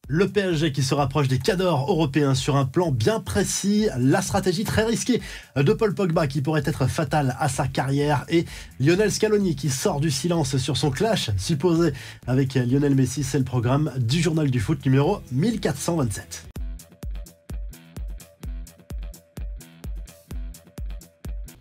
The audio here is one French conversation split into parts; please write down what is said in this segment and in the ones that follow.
Le PSG qui se rapproche des cadors européens sur un plan bien précis, la stratégie très risquée de Paul Pogba qui pourrait être fatale à sa carrière et Lionel Scaloni qui sort du silence sur son clash supposé avec Lionel Messi. C'est le programme du Journal du Foot numéro 1427.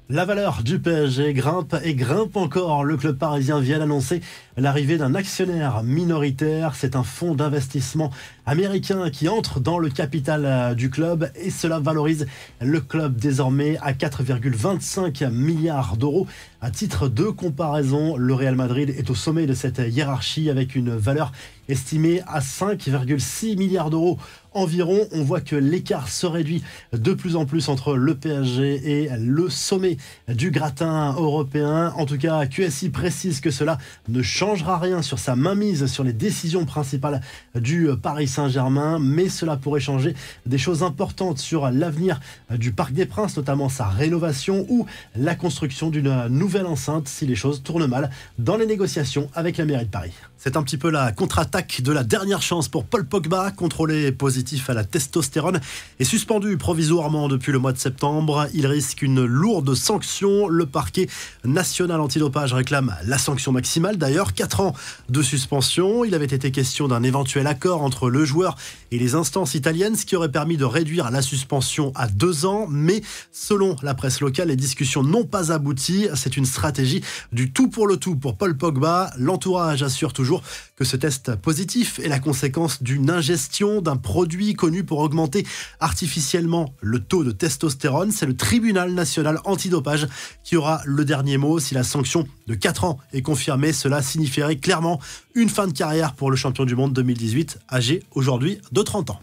La valeur du PSG grimpe et grimpe encore. Le club parisien vient d'annoncer l'arrivée d'un actionnaire minoritaire. C'est un fonds d'investissement américain qui entre dans le capital du club et cela valorise le club désormais à 4,25 milliards d'euros. À titre de comparaison, le Real Madrid est au sommet de cette hiérarchie avec une valeur estimée à 5,6 milliards d'euros environ. On voit que l'écart se réduit de plus en plus entre le PSG et le sommet du gratin européen. En tout cas, QSI précise que cela ne changera rien sur sa mainmise sur les décisions principales du Paris Saint-Germain, mais cela pourrait changer des choses importantes sur l'avenir du Parc des Princes, notamment sa rénovation ou la construction d'une nouvelle enceinte si les choses tournent mal dans les négociations avec la mairie de Paris. C'est un petit peu la contre-attaque de la dernière chance pour Paul Pogba, contrôlé positif à la testostérone et suspendu provisoirement depuis le mois de septembre. Il risque une lourde sanction. Le parquet national antidopage réclame la sanction maximale. D'ailleurs, 4 ans de suspension. Il avait été question d'un éventuel accord entre le joueur et les instances italiennes, ce qui aurait permis de réduire la suspension à 2 ans. Mais selon la presse locale, les discussions n'ont pas abouti. C'est une stratégie du tout pour le tout pour Paul Pogba. L'entourage assure toujours que ce test positif est la conséquence d'une ingestion d'un produit connu pour augmenter artificiellement le taux de testostérone. C'est le tribunal national antidopage qui aura le dernier mot. Si la sanction de 4 ans est confirmée, cela signifierait clairement une fin de carrière pour le champion du monde 2018, âgé aujourd'hui de 30 ans.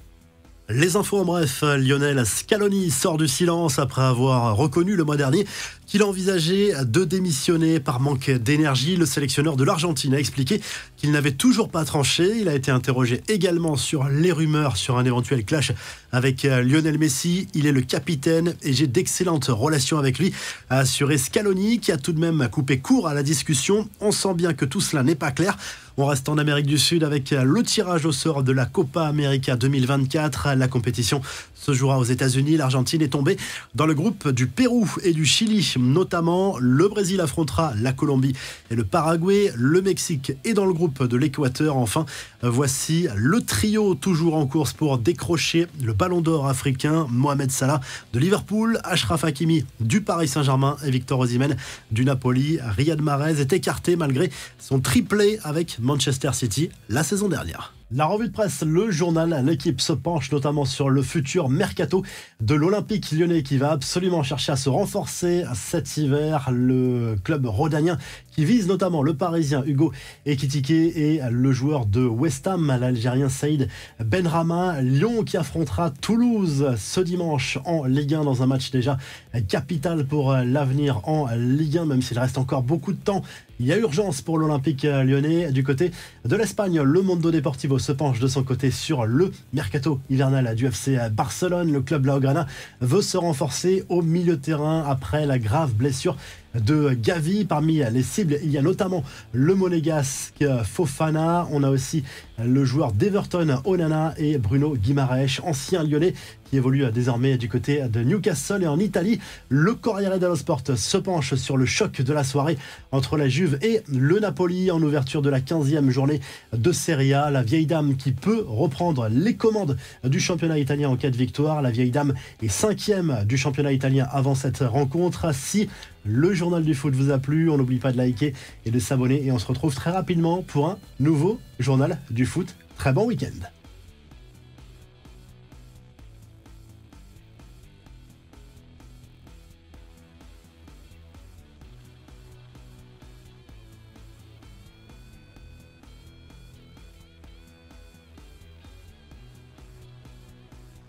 Les infos en bref, Lionel Scaloni sort du silence après avoir reconnu le mois dernier qu'il envisageait de démissionner par manque d'énergie. Le sélectionneur de l'Argentine a expliqué qu'il n'avait toujours pas tranché. Il a été interrogé également sur les rumeurs sur un éventuel clash avec Lionel Messi. Il est le capitaine et j'ai d'excellentes relations avec lui, a assuré Scaloni, qui a tout de même coupé court à la discussion. On sent bien que tout cela n'est pas clair. On reste en Amérique du Sud avec le tirage au sort de la Copa América 2024. La compétition se jouera aux États-Unis. L'Argentine est tombée dans le groupe du Pérou et du Chili. Notamment, le Brésil affrontera la Colombie et le Paraguay. Le Mexique est dans le groupe de l'Équateur. Enfin, voici le trio toujours en course pour décrocher le Ballon d'Or africain. Mohamed Salah de Liverpool, Achraf Hakimi du Paris Saint-Germain et Victor Osimhen du Napoli. Riyad Mahrez est écarté malgré son triplé avec Manchester City la saison dernière. La revue de presse, le journal, l'équipe se penche notamment sur le futur mercato de l'Olympique Lyonnais qui va absolument chercher à se renforcer cet hiver. Le club rhodanien qui vise notamment le Parisien Hugo Ekitike et le joueur de West Ham, l'Algérien Saïd Benrahma. Lyon qui affrontera Toulouse ce dimanche en Ligue 1 dans un match déjà capital pour l'avenir en Ligue 1, même s'il reste encore beaucoup de temps. Il y a urgence pour l'Olympique lyonnais. Du côté de l'Espagne, le Mundo Deportivo se penche de son côté sur le mercato hivernal du FC Barcelone. Le club Blaugrana veut se renforcer au milieu de terrain après la grave blessure de Gavi. Parmi les cibles, il y a notamment le monégasque Fofana. On a aussi le joueur d'Everton Onana et Bruno Guimaraes, ancien lyonnais qui évolue désormais du côté de Newcastle. Et en Italie, le Corriere dello Sport se penche sur le choc de la soirée entre la Juve et le Napoli en ouverture de la 15e journée de Serie A. La vieille dame qui peut reprendre les commandes du championnat italien en cas de victoire. La vieille dame est 5e du championnat italien avant cette rencontre. Si le journal du foot vous a plu, on n'oublie pas de liker et de s'abonner et on se retrouve très rapidement pour un nouveau journal du foot. Très bon week-end.